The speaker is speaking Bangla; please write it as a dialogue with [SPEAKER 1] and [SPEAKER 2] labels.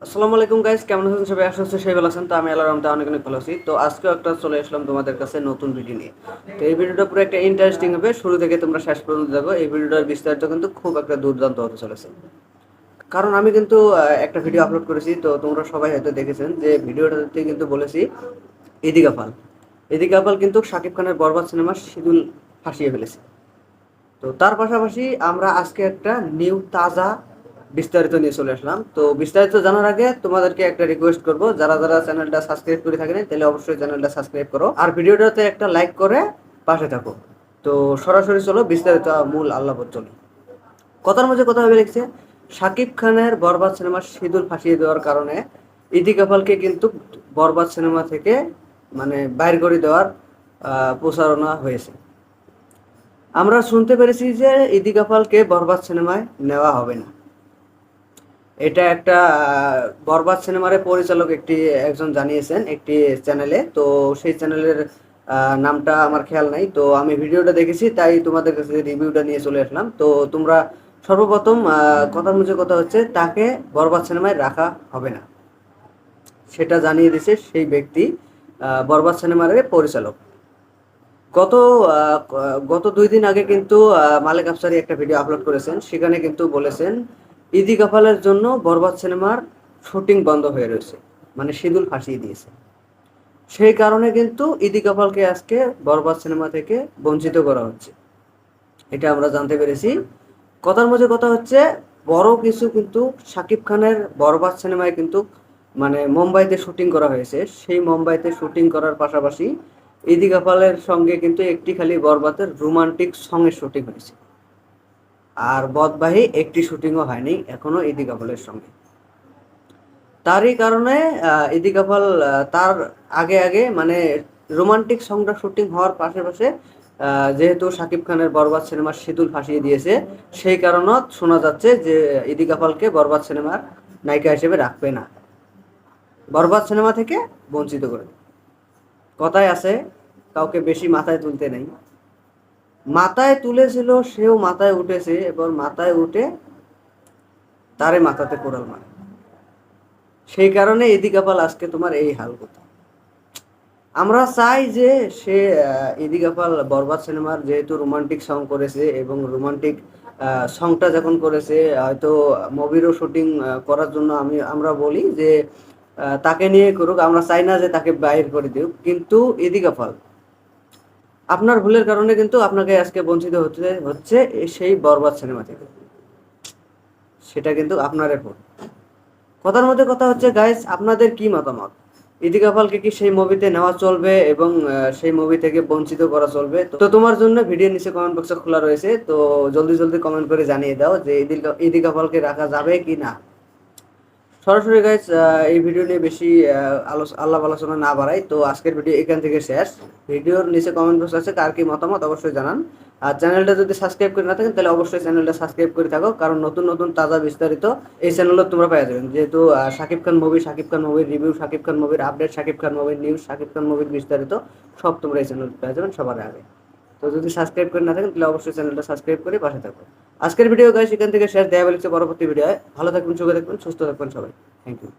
[SPEAKER 1] আসসালামু আলাইকুম গাইস, কেমন আছেন সবাই? আশা করছি সবাই ভালো আছেন। তো আমি আল্লাহর রহমতে অনেক অনেক ভালো আছি। তো আজকেও একটা চলে আসলাম তোমাদের কাছে নতুন ভিডিও নিয়ে। তো এই ভিডিওটা পুরো একটা ইন্টারেস্টিং হবে, শুরু থেকে তোমরা শেষ পর্যন্ত দেখো। এই ভিডিওটার বিস্তারিত কিন্তু খুব একটা দুর্দান্ত হতে চলেছে। কারণ আমি কিন্তু একটা ভিডিও আপলোড করেছি, তো তোমরা সবাই হয়তো দেখেছেন যে ভিডিওটাতে কিন্তু বলেছি ইদি গাফাল। ইদি গাফাল কিন্তু শাকিব খানের বরবাদ সিনেমার শিডিউল ফাঁসিয়ে ফেলেছে। তো তার পাশাপাশি আমরা আজকে একটা নিউ তাজা বিস্তারিত নিয়ে চলে আসলাম। তো বিস্তারিত জানার আগে তোমাদেরকে একটা রিকোয়েস্ট করব, যারা যারা চ্যানেলটা সাবস্ক্রাইব করে থাকেন তাহলে অবশ্যই চ্যানেলটা সাবস্ক্রাইব করো, আর ভিডিওটাতে একটা লাইক করে পাশে থাকো। তো সরাসরি চলো বিস্তারিত মূল আল্লাহ চলো। কথার মধ্যে কথা ভেবে লিখছে, শাকিব খানের বরবাদ সিনেমার শিডিউল ফাঁসিয়ে দেওয়ার কারণে ইদি গাফালকে কিন্তু বরবাদ সিনেমা থেকে মানে বাইর করে দেওয়ার প্রচারণা হয়েছে। আমরা শুনতে পেরেছি যে ইদি গাফালকে বরবাদ সিনেমায় নেওয়া হবে না। এটা একটা বরবাদ সিনেমার পরিচালক একজন জানিয়েছেন একটি চ্যানেলে। তো সেই চ্যানেলের নামটা আমার খেয়াল নাই। তো আমি ভিডিওটা দেখেছি, তাই তোমাদের কাছে রিভিউটা নিয়ে চলে আসলাম। তো তোমরা সর্বপ্রথম কথার মধ্যে কথা হচ্ছে, তাকে বরবাদ সিনেমায় রাখা হবে না, সেটা জানিয়ে দিয়েছে সেই ব্যক্তি, বরবাদ সিনেমার পরিচালক। গত গত 2 দিন আগে কিন্তু মালেক আফসারি একটা ভিডিও আপলোড করেছেন, সেখানে কিন্তু বলেছেন ইদি গাফালের জন্য বরবাদ সিনেমার শুটিং বন্ধ হয়ে রয়েছে, মানে শিডিউল ফাঁসিয়ে দিয়েছে। সেই কারণে কিন্তু ইদি গাফালকে আজকে বরবাদ সিনেমা থেকে বঞ্চিত করা হচ্ছে, এটা আমরা জানতে পেরেছি। কথার মধ্যে কথা হচ্ছে, বড় কিছু কিন্তু শাকিব খানের বরবাদ সিনেমায় কিন্তু মানে মুম্বাইতে শুটিং করা হয়েছে। সেই মুম্বাইতে শুটিং করার পাশাপাশি ইদি গাফালের সঙ্গে কিন্তু একটি খালি বরবাদের রোমান্টিক সঙ্গের শুটিং হয়েছে, আর বদবাহি একটি শুটিংও হয়নি এখনো ইদি গাফালের সঙ্গে। তারই কারণে ইদি গাফাল তার আগে আগে মানে রোমান্টিক সংটা শুটিং হওয়ার পাশে যেহেতু শাকিব খানের বরবাদ সিনেমার শিডিউল ফাঁসিয়ে দিয়েছে, সেই কারণে শোনা যাচ্ছে যে ইদি গাফালকে বরবাদ সিনেমার নায়িকা হিসেবে রাখবে না, বরবাদ সিনেমা থেকে বঞ্চিত করে। কথায় আছে, কাউকে বেশি মাথায় তুলতে নেই। মাথায় তুলেছিল, সেও মাথায় উঠেছে, এবার মাথায় উঠে তারে মাথাতে কোড়াল মারে। সেই কারণে ইদি গাফাল আজকে তোমার এই হাল কথা। আমরা চাই যে সে ইদি গাফাল বরবাদ সিনেমার যেহেতু রোমান্টিক সং করেছে, এবং রোমান্টিক সংটা যখন করেছে, হয়তো মুভিরও শুটিং করার জন্য আমরা বলি যে তাকে নিয়ে করুক, আমরা চাই না যে তাকে বাইর করে দিক। কিন্তু ইদি গাফাল, আপনার ভুলের কারণে কিন্তু আপনাকে আজকে বঞ্চিত হতে হচ্ছে সেই বরবাদ সিনেমা থেকে, সেটা কিন্তু আপনারই ভুল। কথার মধ্যে কথা হচ্ছে গাইস, আপনাদের কি মতামত? ইদি গাফালকে কি সেই মুভিতে নেওয়া চলবে এবং সেই মুভি থেকে বঞ্চিত করা চলবে? তো তোমার জন্য ভিডিও নিচে কমেন্ট বক্স খোলা রয়েছে, তো জলদি জলদি কমেন্ট করে জানিয়ে দাও যে ইদি গাফালকে রাখা যাবে কি না। সরাসরি গাইস, এই ভিডিও নিয়ে বেশি আলাপ আলোচনা না বাড়াই, তো আজকের ভিডিও এখান থেকে শেষ। ভিডিওর নিচে কমেন্ট বক্স আছে, কার কি মতামত অবশ্যই জানান। আর চ্যানেলটা যদি সাবস্ক্রাইব করে না থাকেন তাহলে অবশ্যই চ্যানেলটা সাবস্ক্রাইব করে থাকো, কারণ নতুন নতুন তাজা বিস্তারিত এই চ্যানেলে তোমরা পেয়ে যাবেন। যেহেতু শাকিব খান মুভি, শাকিব খান মুভির রিভিউ, শাকিব খান মুভির আপডেট, শাকিব খান মুভির নিউজ, শাকিব খান মুভির বিস্তারিত সব তোমরা এই চ্যানেলে পেয়ে যাবেন সবার আগে। তো যদি সাবস্ক্রাইব করে না থাকেন তাহলে অবশ্যই চ্যানেলটা সাবস্ক্রাইব করে পাশে থাকো। আজকের ভিডিও গাইস এখান থেকে শেষ, দেখা হচ্ছে পরবর্তী ভিডিও। ভালো থাকবেন, সুখে থাকবেন, সুস্থ থাকবেন সবাই। Thank you.